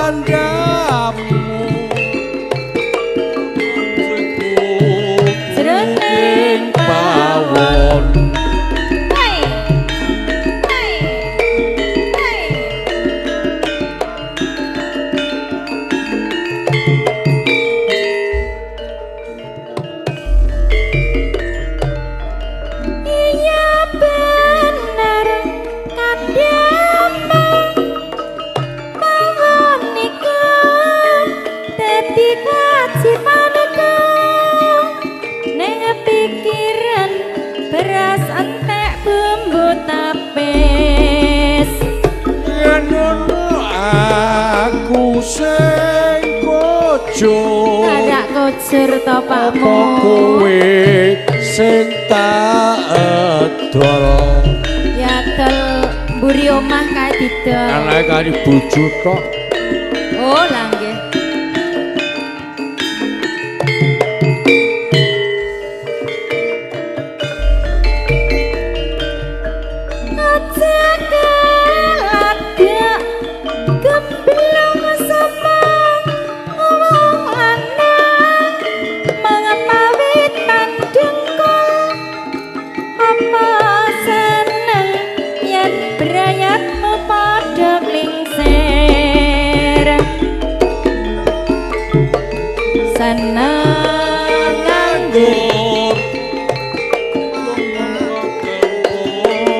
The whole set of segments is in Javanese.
tandamu jroning pawon beras entek bumbu tapis yen ngono aku sing kojo karak kojur to pakmu apa kowe sing tak edol ya dol mburi omah kae didol anake kari bojo tok oh lah nggih seneng nganggur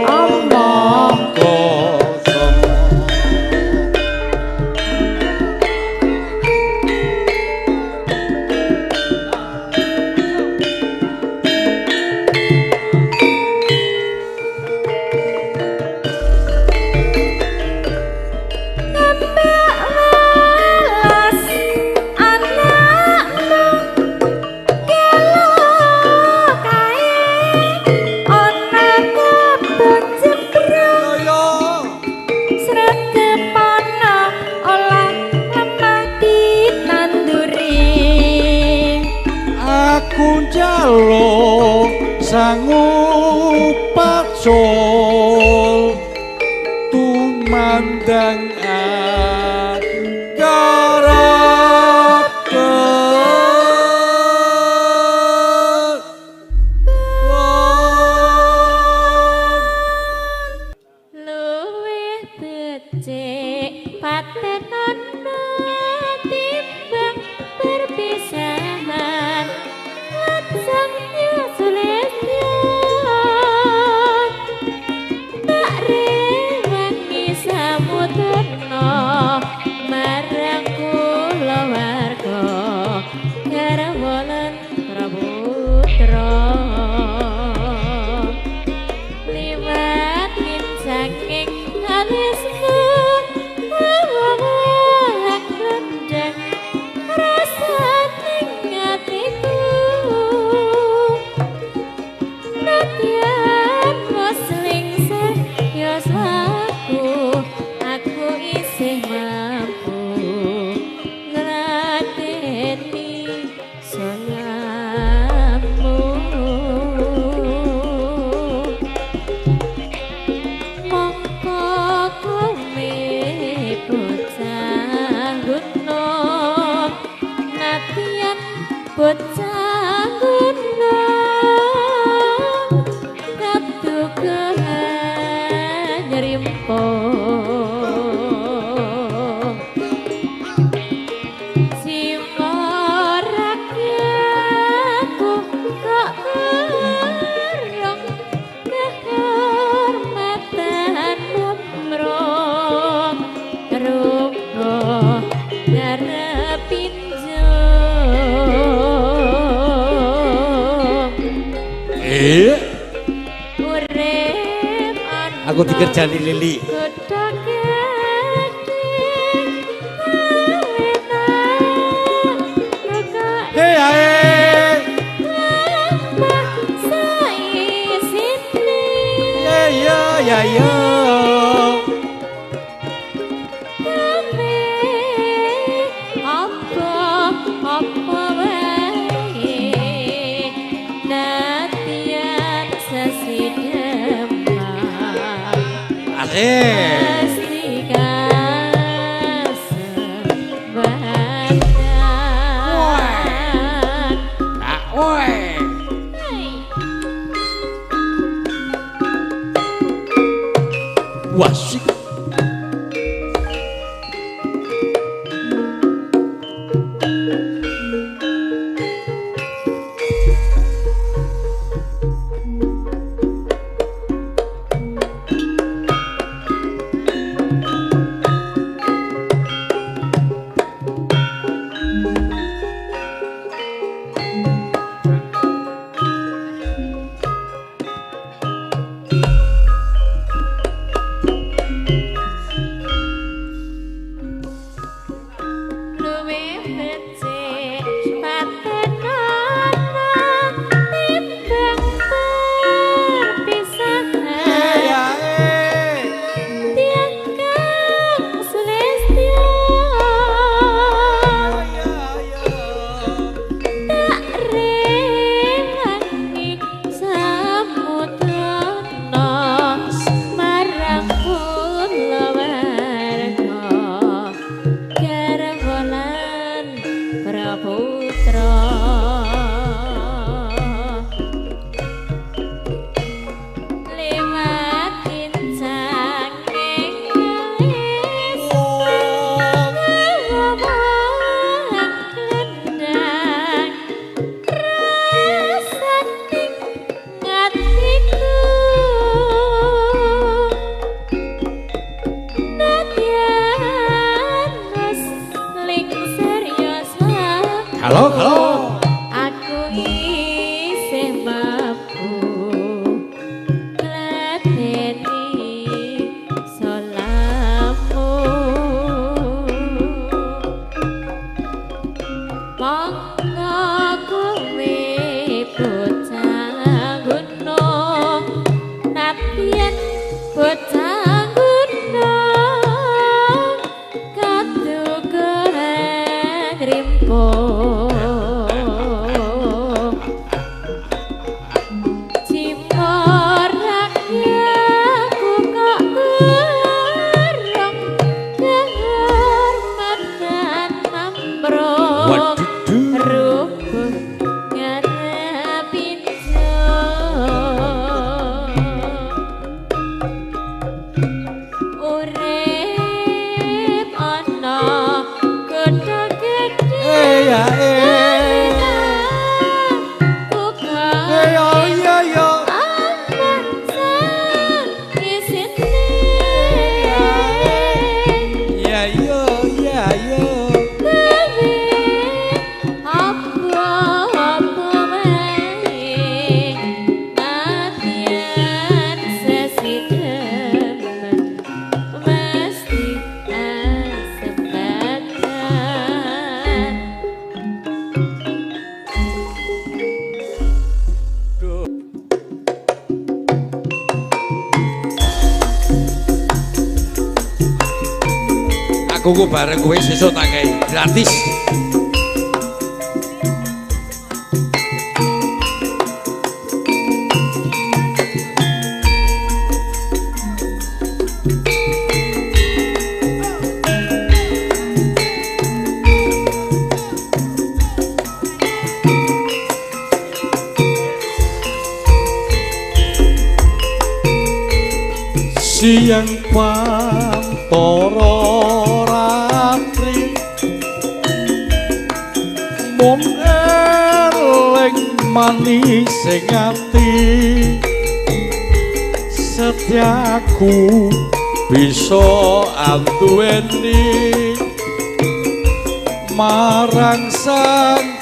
omong kosong jalo sangu pacul tumandang luwih becik patenan timbang perpisahan laksanya sulitnya tak rewangi samudana marang kula warga garwalan praputra liwat min saking alismu awak rendang rasa ning atiku nadyan muslingsir yosaku aku isih mampu ngladeni salammu mongko kowe bocah gunung nadyan bocah gunung katukehan nyerimpung simorakaku kok terong kehormatan umroh rumbo ngarepin urip aku dikerjani Lili hei ae ya ya wasik. Halo, halo. Aku isih mampu ngladeni salamu. Monggo kowe bocah gunung, nadyan bocah gunung, kadugaan rimpo. Aku bareng kowe sesuk tak kei gratis. Siang pantoro ratri mung eling manis sing ati setiaku bisa anduweni marang sang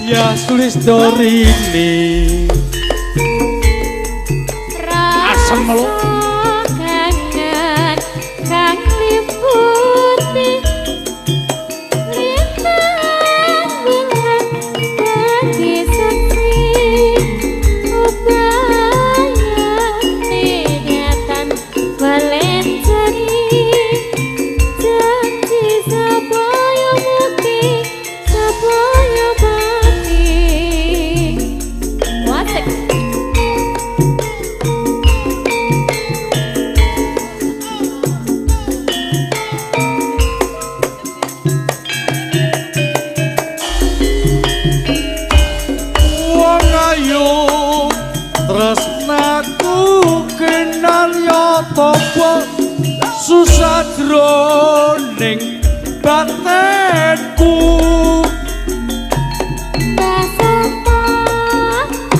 Hyas Listorini asem lo tresnaku kenal ya topo susah jroning batenku Basata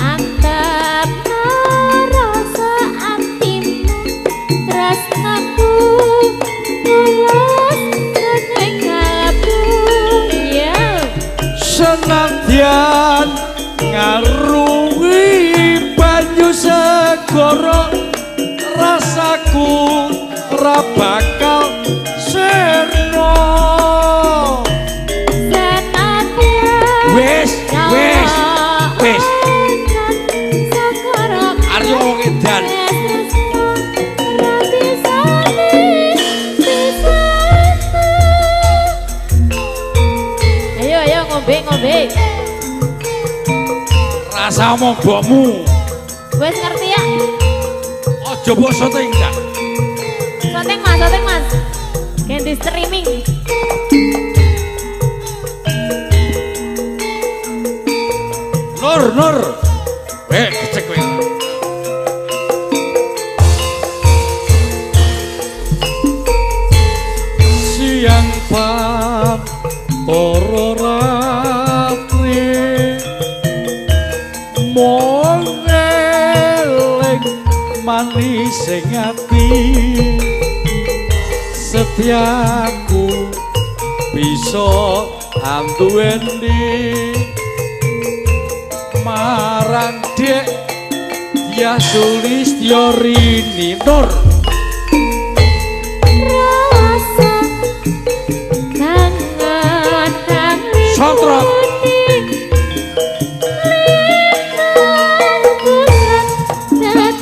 antep rasa atimu tresnaku tulus ning kalbu ya senadyan ngarungi banyu segara rasaku ora bakal sirna senadyan wis Aryo wong edan ayo ngombe rasa omong mbokmu wes ngerti ya aja mbok syuting dak syuting mas ganti streaming Nur kecek kowe siang pantoro ratri mongeleng manis sing ati setiaku bisa anduweni marang dek ya Sulistyo Rini Nur rasa kangen kang Sontrok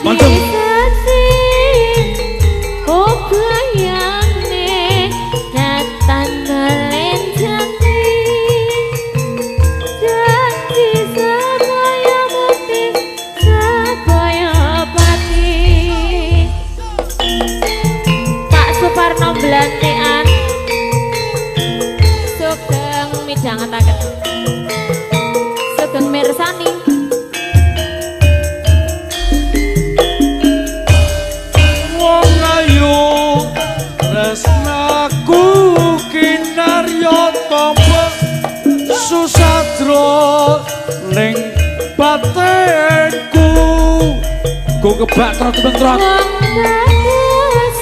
Mantap oh bayangne datang melenjani janji sedaya bukti sedaya pati Pak Suparno Blantean sugeng midhangetaken sugeng mirsani wong ayu tresnaku kinarya tampa susadra ning batenku go kebak trot-trot wong bagus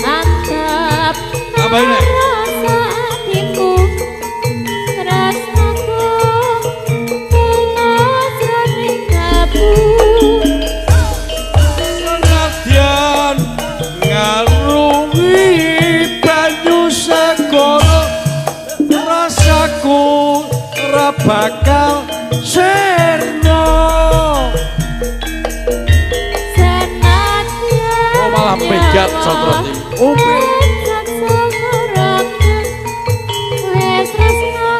antep apa ini rasa atimu tresnaku tulus ning kalbu senadyan ngarungi banyu segara rasaku ora bakal sirna senadyan oh malah pegat sotrot iki umpi wes tresno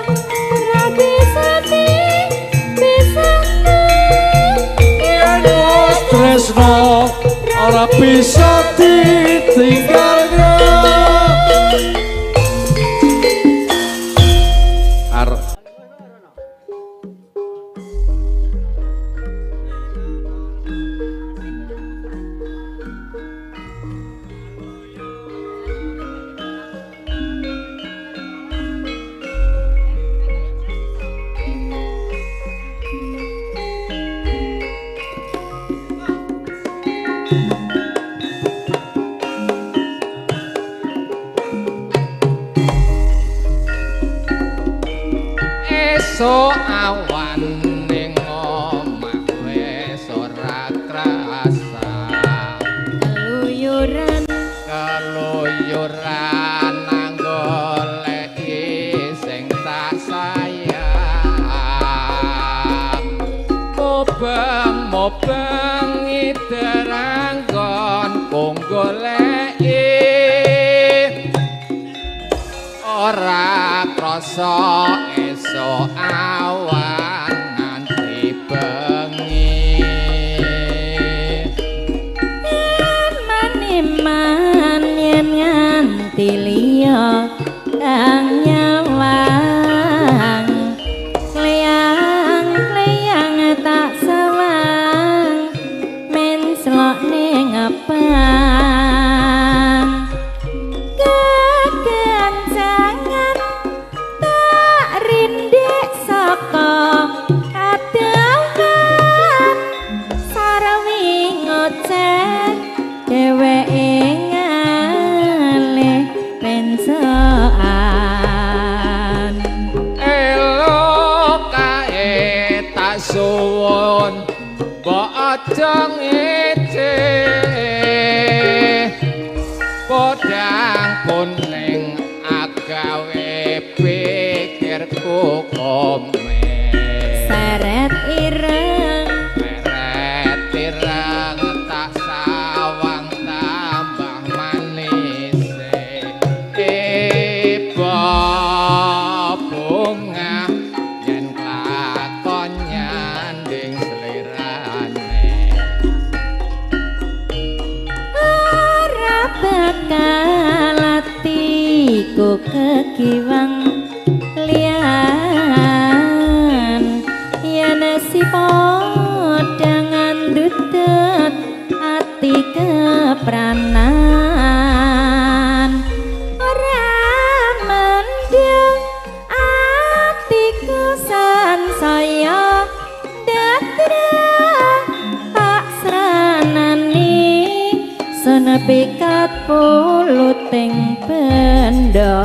ora bisa yen wis tresno ora bisa ditinggalnya esuk awan ning omah wis ora krasa keluyuran nang goleki sing tak sayang mobeng iteranggon kung goleki ora krasa esuk awan nganti bengi iman yen nganti liya kang nyawang kleyang tak sawang men selok ning abang aja ngece podang kuning agawe pikirku kome seret ireng tak sawang tambah manis bunga yen lakon nyanding selirane ora bakal atiku kekiwang lian yen si podang andutut ati kepranan ora mendung atiku sansaya datra tak sranani senepikat puluting benda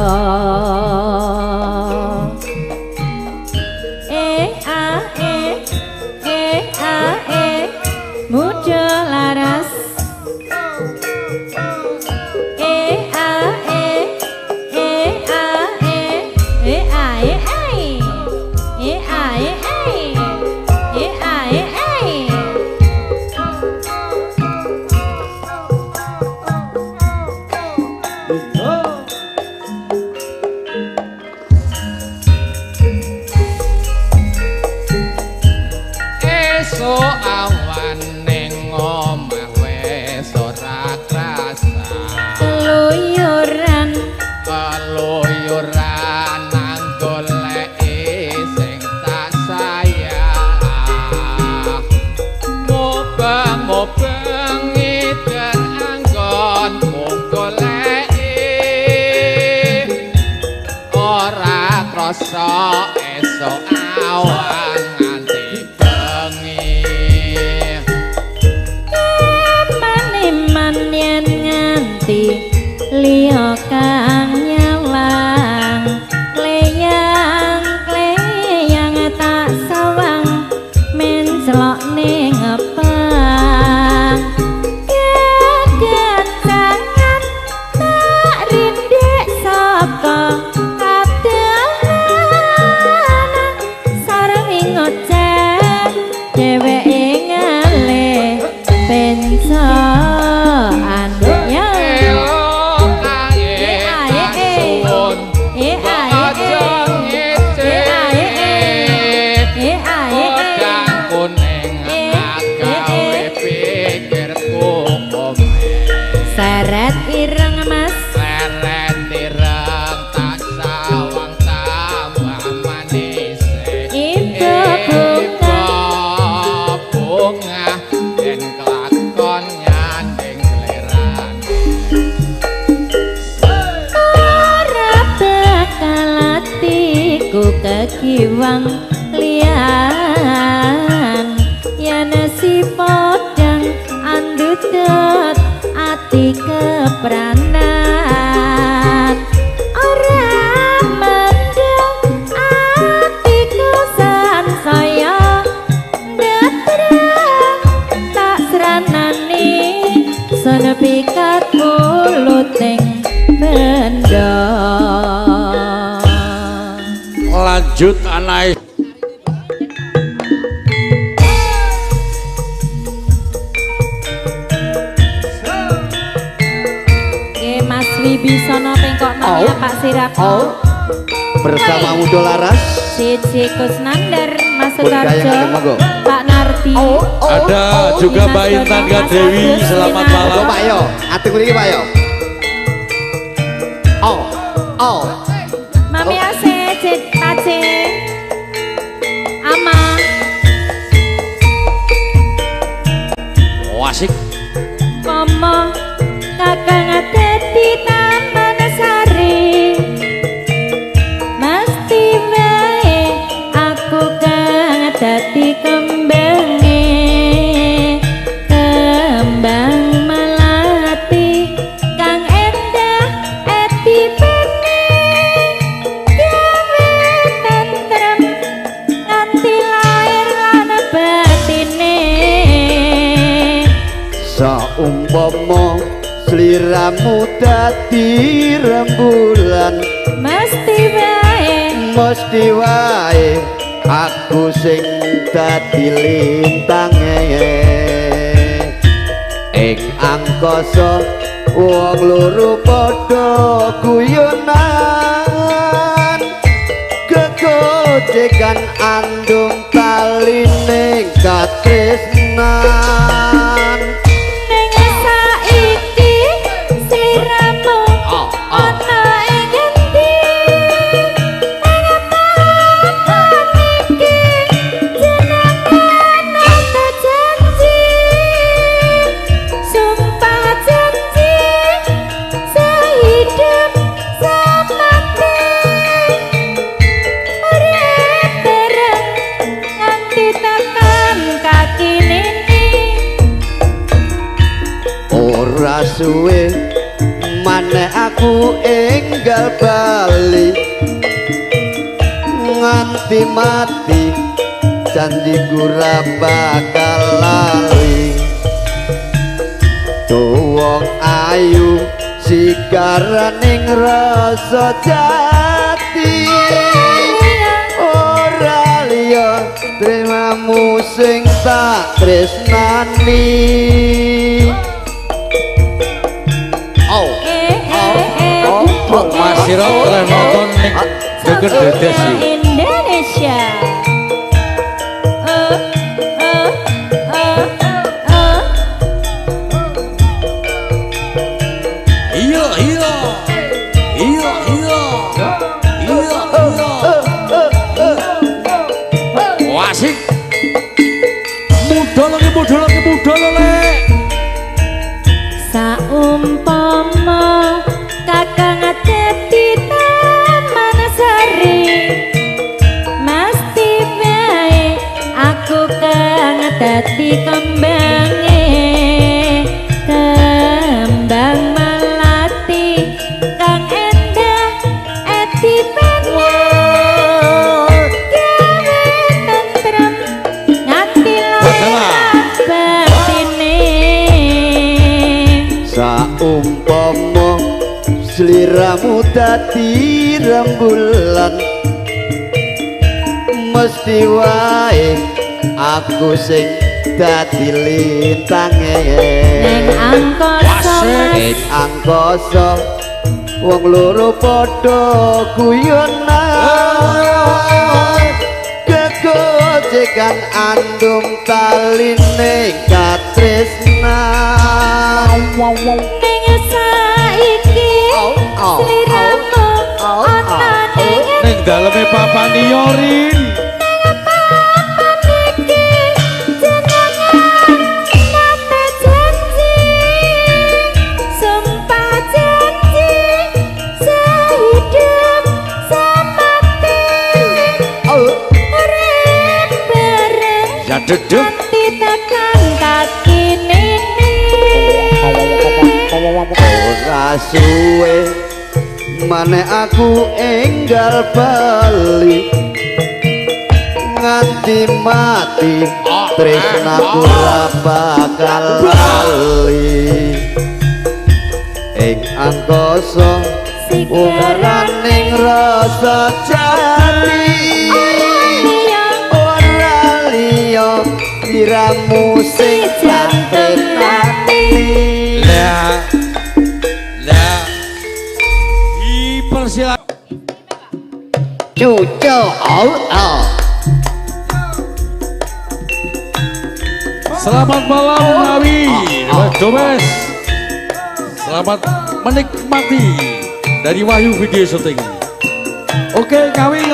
muda laras esok awan ning omah wis ora krasa keluyuran nang goleki sing tak sayang mobang ngiden anggon mung goleki ora krasa esok awan nganti bengi maniman yen nganti liya kang nyawang kleyang tak sawang men celok ning ngepang kegancangan tak rindek saka kadahanan sareng ngoceh dheweke ngalih pencoan ya seret ireng mas seret ireng tak sawang tambah manis itu bunga dan kelakon nyanding selirane ora bakal atiku kekiwang lian yen si podang andutut ati kepranan ora mendung atiku sansaya datra tak sranani senepikat puluting benda lanjut anai Mas Wibisono pengkok namanya Pak Sirako bersama Mudo Laras Cici Kusnandar Mas Pun kaya Sutarjo ngagem, monggo. Pak Nardi ada juga Mas Mbak Intan Dono, Mas Kadewi Agus, selamat Mas malam Pak Yo ati mriki Pak Yo Mami Ase Cik Pace Ama asik Komo kakang dadi taman sari mesti wae aku kang dadi kembangé kembang melati kang endah eti bene gawe tentrem nganti lair lan batine saumpama sliramu dadi rembulan mesti wae aku sing dadi lintange ing angkasa wong loro padha guyonan gegojekan andung taline katresnan ning saiki sliramu ana ing endi iki jenengan nata janji sumpah janji sehidup semati urip bareng nganti tekan kaki nini ora suwe maneh aku enggal bali nganti mati janjiku ora bakal lali wong ayu sikaraning rasa jati ora liya tremamu sing tak tresnani Mas Sirot oleh nonton ning Geger Dedes sih. Indonesia. Iya iya. Iya iya. Iya iya. Wasik. Muda lagi le. Saumpama kakang dadi taman sari mesti bae aku kang dadi kembange kembang melati kang endah eti penyang gawe tentrem nganti layak batine saumpama sliramu dadi rembulan mesti wae aku sing dadi lintange ning angkasa ing angkasa wong loro padha guyonan gegojekan andung taline katresnan ning saiki sliramu ana ning Ning daleme Papa Niorin. iki jenengan nate janji sumpah janji sehidup semati urip bareng Ya dedek. nganti tekan kaki nini ora suwe maneh aku enggal bali nganti mati tresnaku ora bakal lali ing angkasa ungaraning rasa jati ora liya diramu sing jantrenani Lah. Dipersilakan. cucu Selamat malam Ngawi, Domes. Selamat menikmati dari Wahyu Video Syuting. Oke, Ngawi.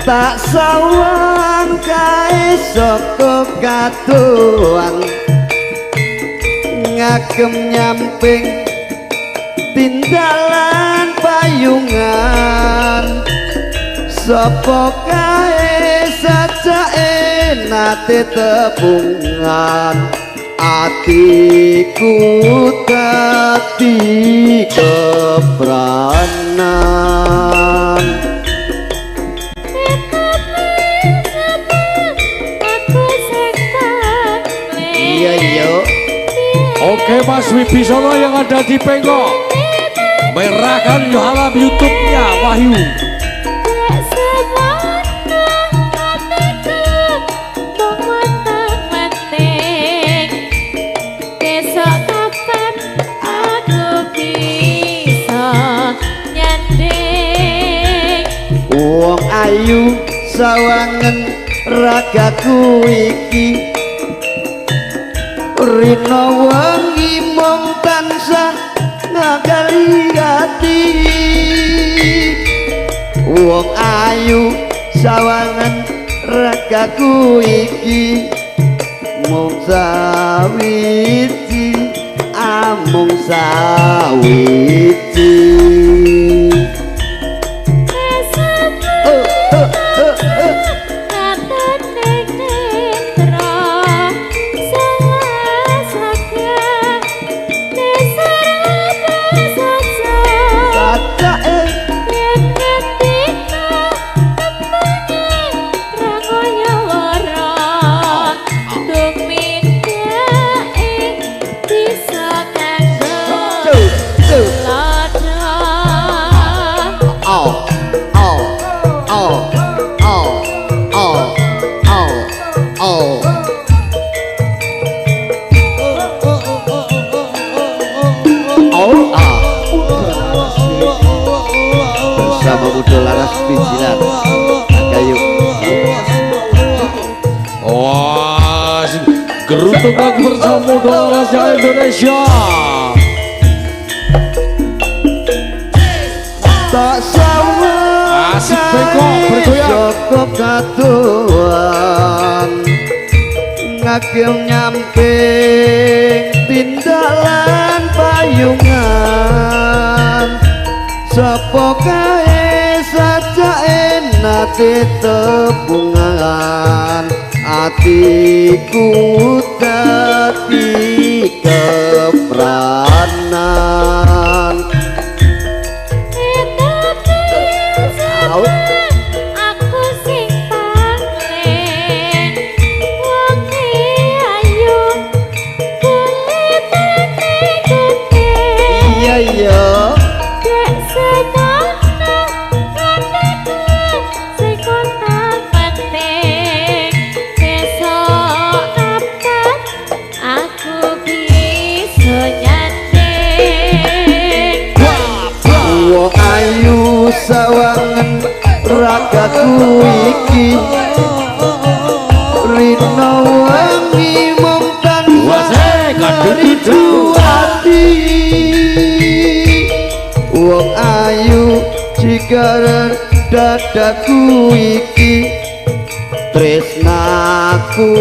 tak sawang kae saka katuan ngagem nyamping tindalan payungan sapa kae sajake nate tebungan atiku dadi kebranan iya iya Oke Mas Wibisono yang ada di Pengkok, merahkan alam YouTube-nya Wahyu. Wong ayu sawangen ragaku iki rina wengi mung tansah ngagali ati wong ayu sawangen ragaku iki mung sawiji amung sawiji bersama Udo Laras Pijilan Kayu. Wah, gerutuk lagi bersama Udo Laras Indonesia. Tak sawah Asik Pengkok bergoyang Joko katuan ngagem nyamping tindalan payungan sapa kae sajake nate tebungan atiku dadi kebranan aku sing paling wonge ayu kulit putih iya iya dek sekono kanekku sekono penting besok kapan aku bisa nyanding wong ayu sawangen ragaku iki rina wengi mung tansah rindu ati wong ayu jigaran dadaku iki tresnaku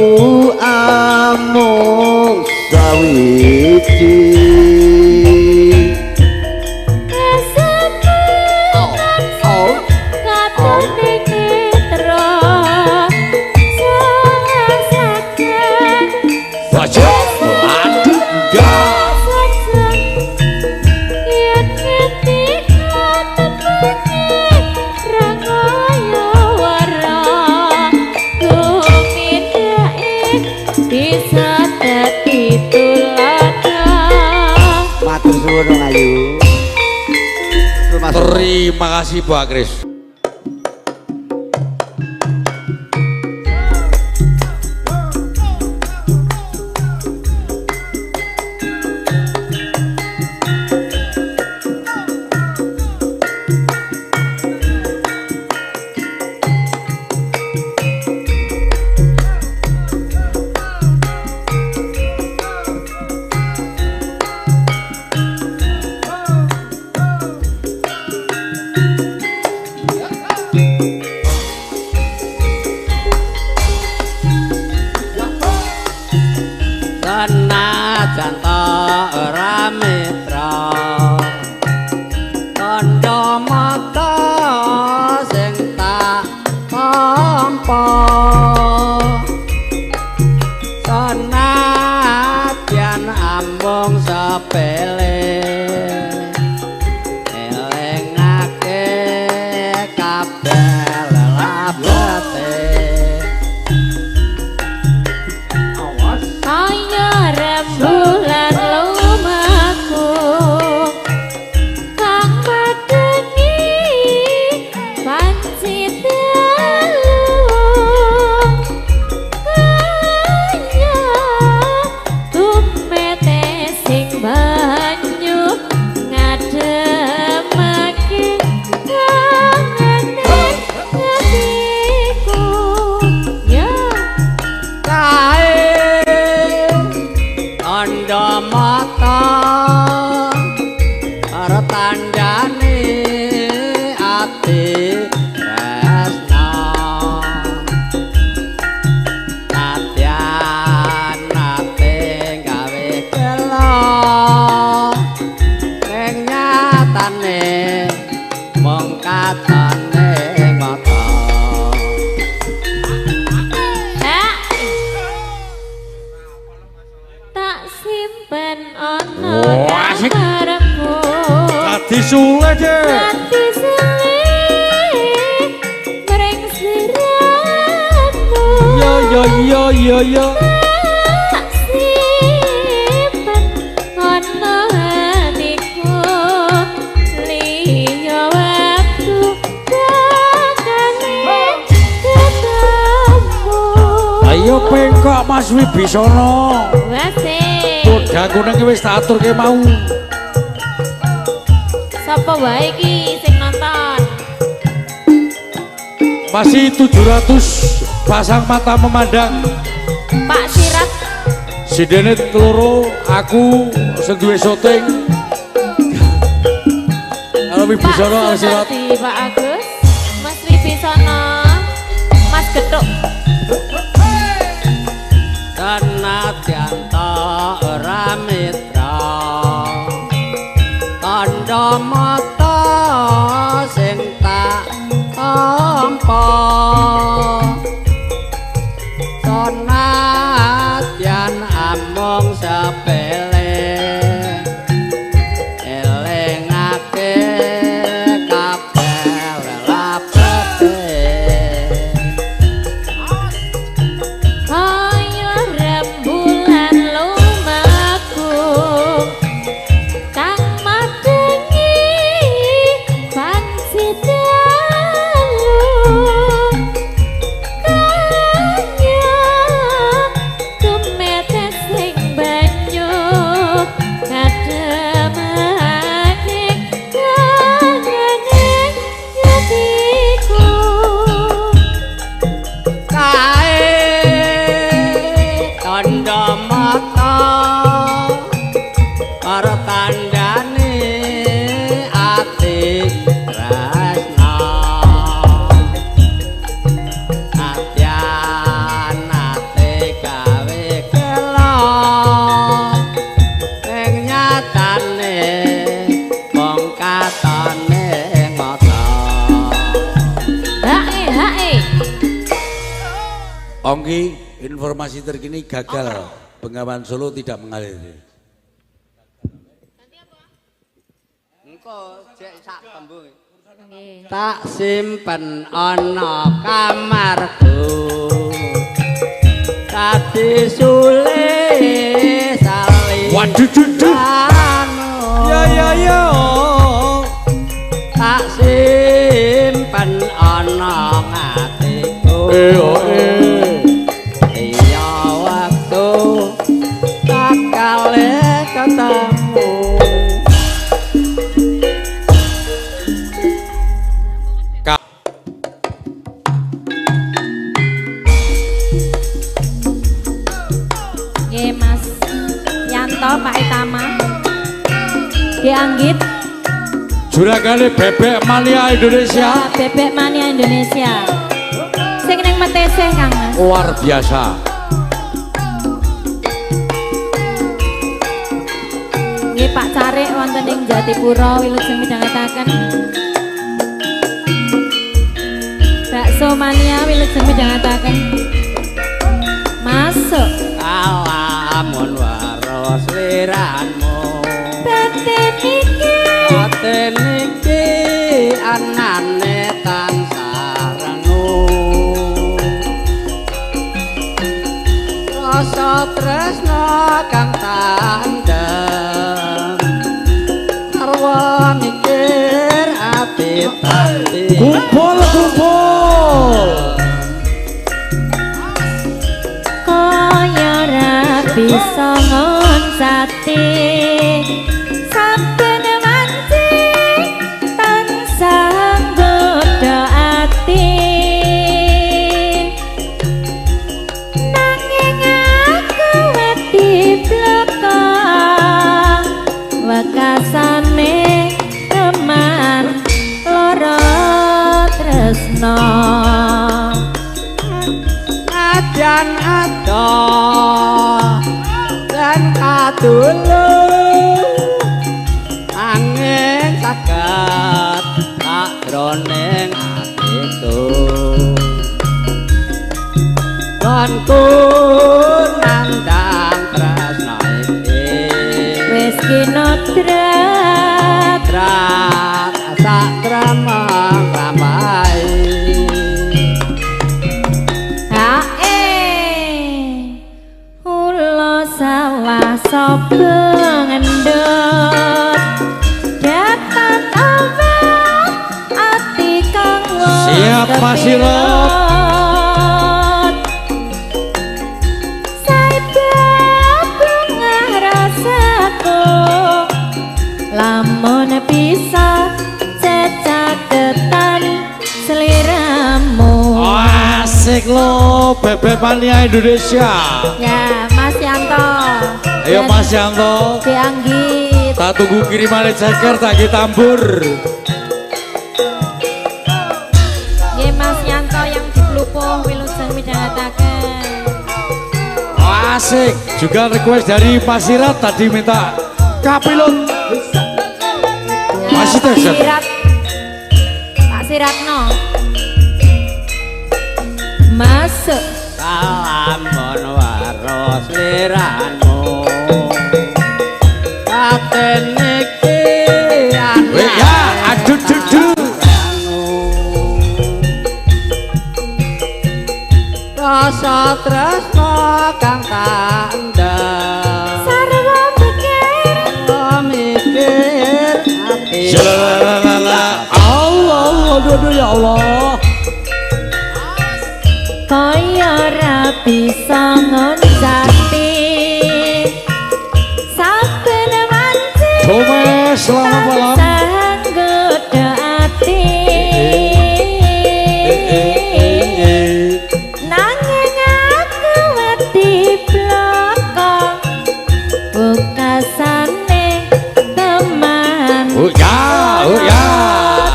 amung sawiji Terima kasih Bu Agris. Senajan ambung sepele elingake kabeh lelapete kaya rembulan lumaku kang madeni panci dalu kaya tumete sing banyu ngademake kangane hatiku ya kae anda mata karo tandane ati tresno nadyan nate gawe gelo ning nyatane mung katone mata tak simpen ono Wah, asik. kamarku Tadi sule je. hati selih mereng siramu Yo. tak simpen ono hatiku liya waktu bakale ketemu Ayo pengkok Mas Wibisono. wase Udah nang wis tak aturke mau. sapa wae iki sing nonton Masih 700 pasang mata memandang. Pak Sirat Sidene keloro aku sing duwe syuting. Kalau Pak Wibisono asirat. Sunardi Pak Agus Mas Wibisono Mas Getuk Senadyan ta ora mitra tandha mata sing tak tampa senadyan amung sepele elingake kabeh lelapete kaya rembulan lumaku kang madengi panci dalu kaya tumete sing banyu ngademake kangane hatiku kae tandha mata karo tandane ati tresno nadyan ate gawe gelo ning nyatane mung katone mata hae Ongki, informasi terkini gagal. Bengawan Solo tidak mengalir. engko jek sak tembung nggih tak simpen ana kamarku tadi sule sali Waduh, duduh. Ya. tak simpen ana ngatiku iya waktu tak kale ketemu nggih Mas Yanto Pak Itama Ki Anggit Juragane Bebek Mania Indonesia Bebek Mania Indonesia sing ning Meteseh Kang Mas luar biasa. nggih Pak Carik wonten ing Jatipura Wilujeng midhangetaken Bakso Mania Wilujeng midhangetaken masuk kalau sliranmu batin iki batin iki anane tansah rengu rasa tresno kang tandem arwa mikir ati tati Kumpul kaya ra bisa ngonsati saben wanci tansah nggodha ati nanging aku wedi bloko wekasane teman lara tresno ajan ado dan kadulung angin saged tak jroning atiku lan ku nandang tresno iki wis kinodrat trat sak tremeng ramai sawah sapa ngendut datan awak ati kang Siap, Mas Sirot. rasaku lamun bisa cecaketan seliramu Asik lo bebek mania Indonesia. ya Mas Yanto Ayo Mas Yanto, dianggit tak tunggu kiriman ceker tak tambur. nggih Mas Yanto yang di Plupuh wilujeng midhangetaken Asik, juga request dari Mas Sirat tadi minta kapilot. Masih Pak terus. Sirat Pak Siratno masuk salamun waros liranmu batin iki Weh ya, aduh dudu. rasa tresno kang tandem sarwa mikir ati Jalalala. Allah, aduh ya Allah. kaya ra bisa ngonsati saben wanci Thomas, selamat malam. nggodha ati nanging aku wedi bloko bukasane teman Oh ya.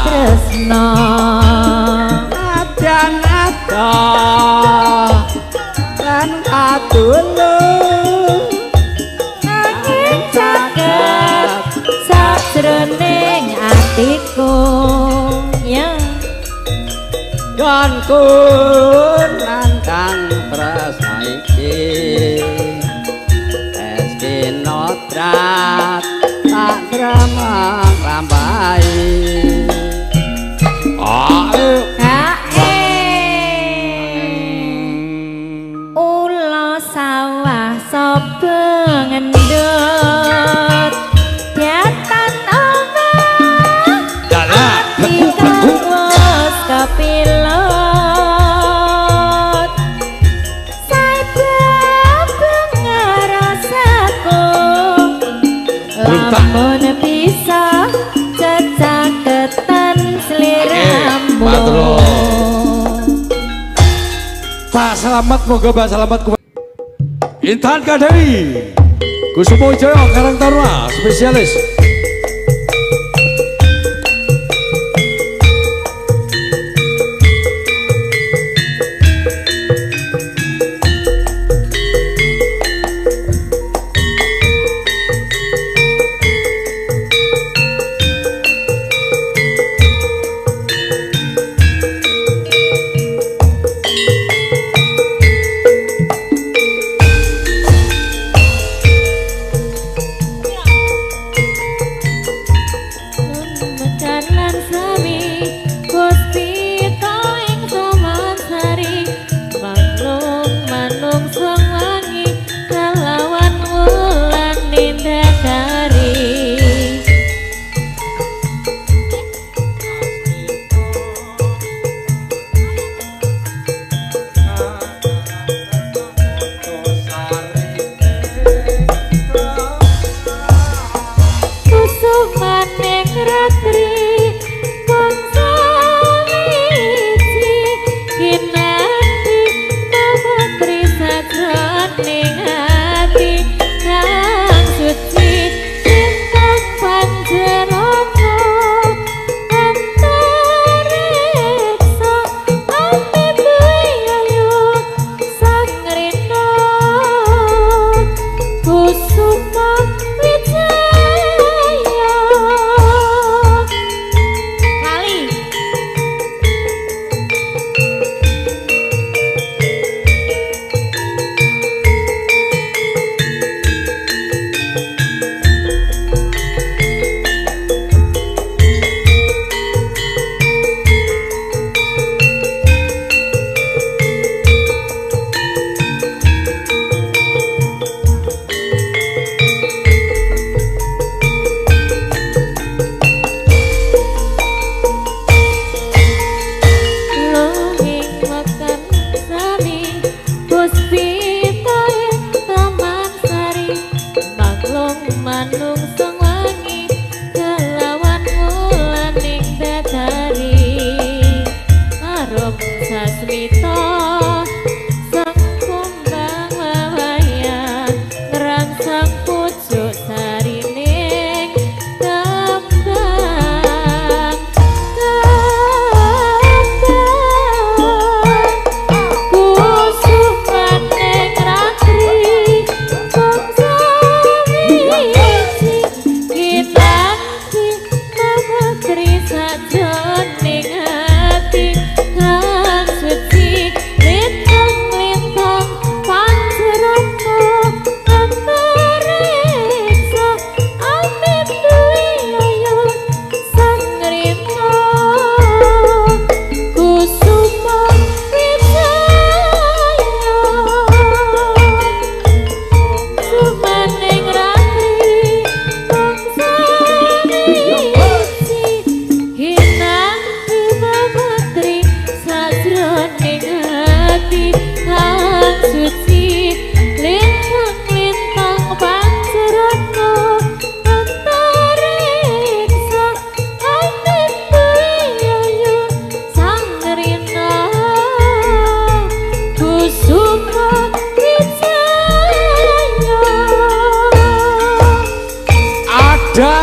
tresno ajan ado lan kadulung angin caket sajroning atiku ya Don ku nandang tresno iki eskinotrat tak dremeng rambai ulo sawah sapa ngendut diatan omah ati kang wis kapilot sabab ngarasaku lamun bisa cecaketan sliramu Pak selamat, moga Pak selamat Intan Kadewi Kusumo Wijaya Karang Taruna spesialis.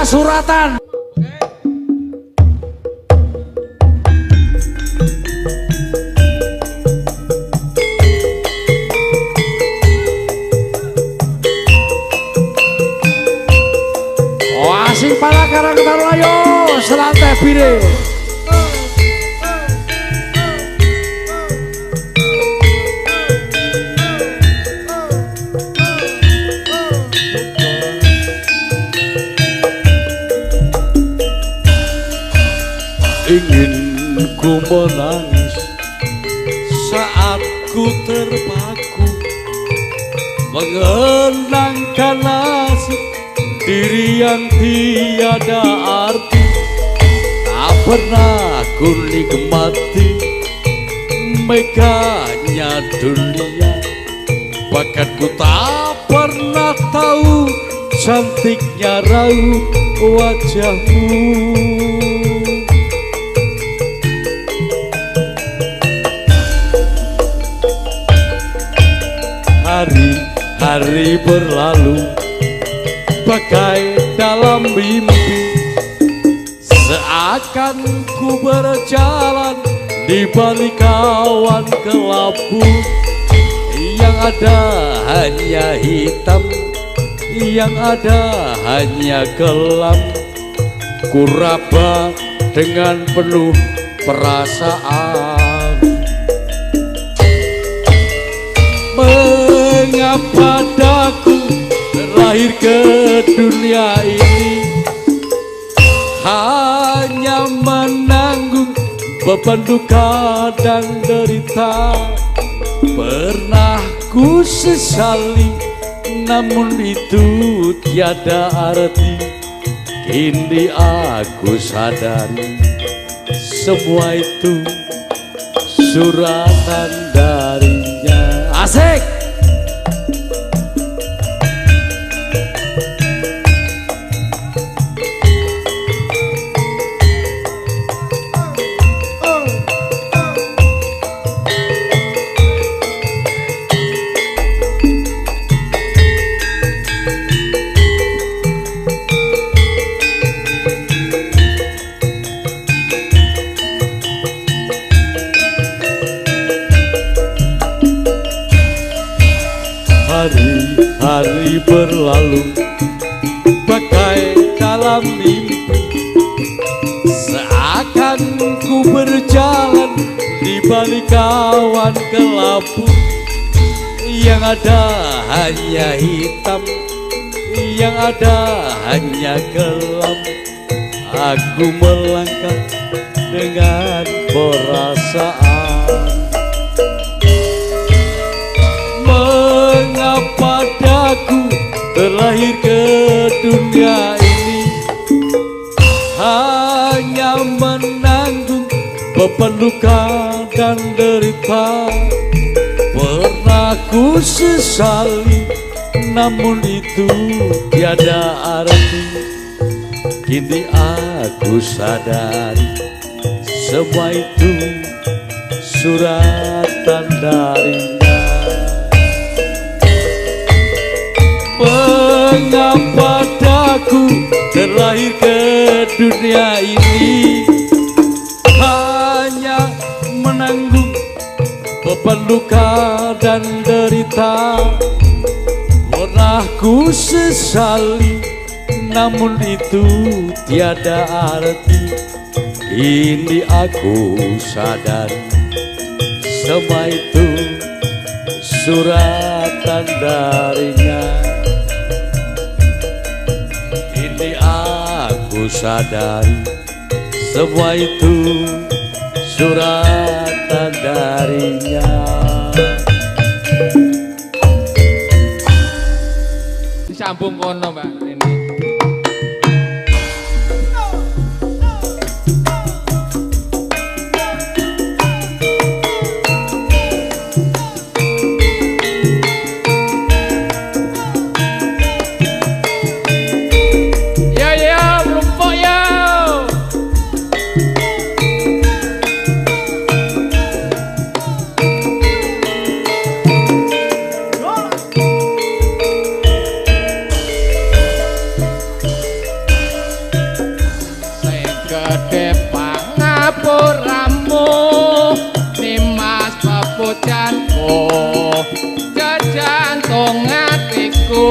suratan. Oh, asing pala karang tarlayo selante pire. Ingin ku menangis saat ku terpaku mengenangkan nasib diri yang tiada arti. Tak pernah ku nikmati megahnya dunia, bahkan ku tak pernah tahu cantiknya raut wajahmu. Hari-hari berlalu bagai dalam mimpi, seakan ku berjalan di balik awan kelabu. Yang ada hanya hitam, yang ada hanya kelam. Ku raba dengan penuh perasaan. Mengapa daku terlahir ke dunia ini, hanya menanggung beban duka dan derita. Pernah ku sesali, namun itu tiada arti. Kini aku sadari semua itu suratan darinya. Asik. Hari berlalu bagai dalam mimpi, seakan ku berjalan di balik awan kelabu. Yang ada hanya hitam, yang ada hanya gelap. Aku melangkah dengan perasaan. Mengapa daku terlahir ke dunia ini, hanya menanggung beban luka dan derita. Pernah ku sesali, namun itu tiada arti. Kini aku sadari, semua itu suratan darinya. Mengapa daku terlahir ke dunia ini, hanya menanggung beban luka dan derita. Pernah ku sesali, namun itu tiada arti. Kini aku sadari, semua itu suratan darinya. Kini aku sadari, semua itu suratan darinya. Disambung kono Mbak ini. Jajantung hatiku,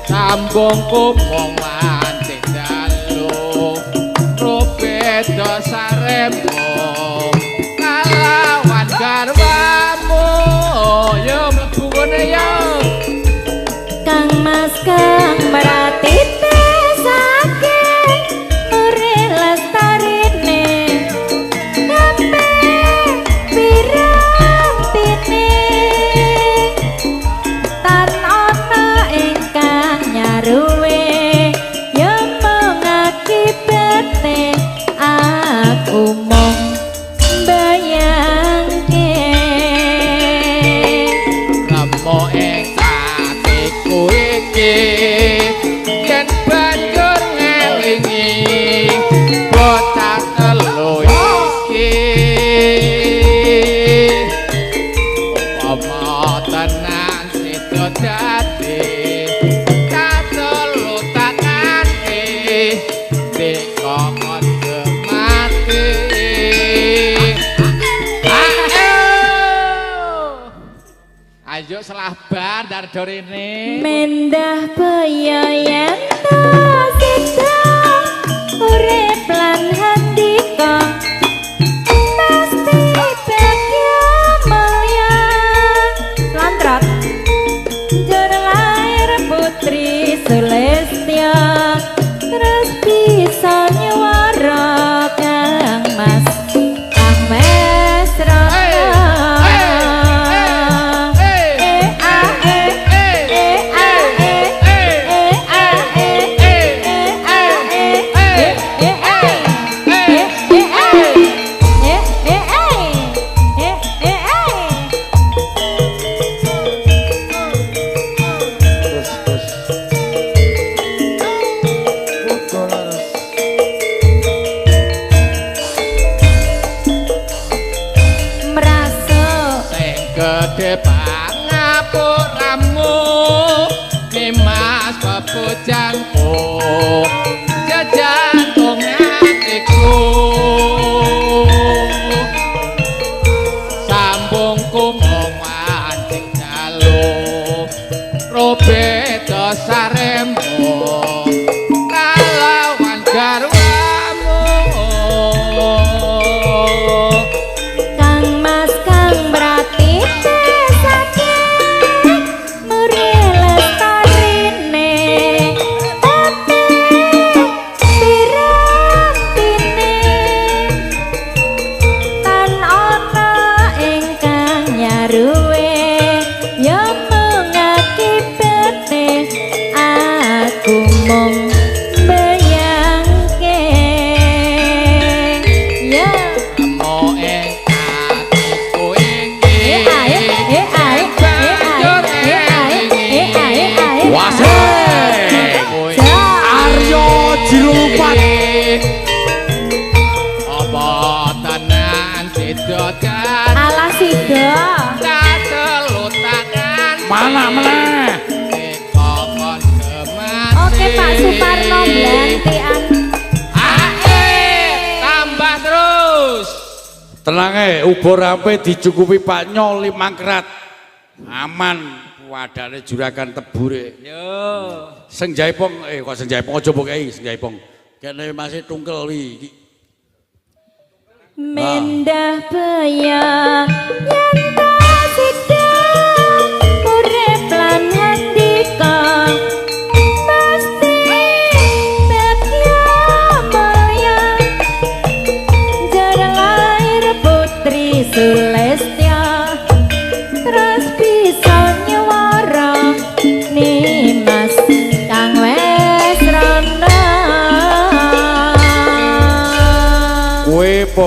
sambung kumong mancing dalu, rupedo saremmu, kalawan garwamu. Yo mlebu kene yo. Kang Mas Kang berarti tesake ore lestarine sampe pirang-pine tan ana ingkang nyaruwe yo mengakibate aku mong bayangke Ramo ing atiku iki yen banjur ngelingi bocah telu iki, upama tenan sida dadi katelu tak kanthi dikongkon mati. Ayo selabar dari dorine. mendah peyoyan to sida urip lan handika pasti bagya mulya lantrat jur lair putri Sulistya terus bisa nyuwara Kang Mas Mesra. Gede pangapuramu Nimas pepujanku Jajantung hatiku Sambung kumong saremmu kalawan garwamu Kang Mas Kang berarti pesake muri lestarine tapi pirampine tan ana ingkang nyaruwe ya mengakibate aku mung bayangke ya Amo ing atiku inggih Wasik Aryo Jilupat apa tenan sidotan ala sida telu tangan mana meneh kokon kemati oke Pak Suparno blantian tambah terus tenang ubur rampe dicukupi Pak Nyol 5 kerat aman wadane juragan tebure yo sing jaipong kok sing jaipong aja mbok kei sing jaipong kene masih tungkel wi mendah bayang yen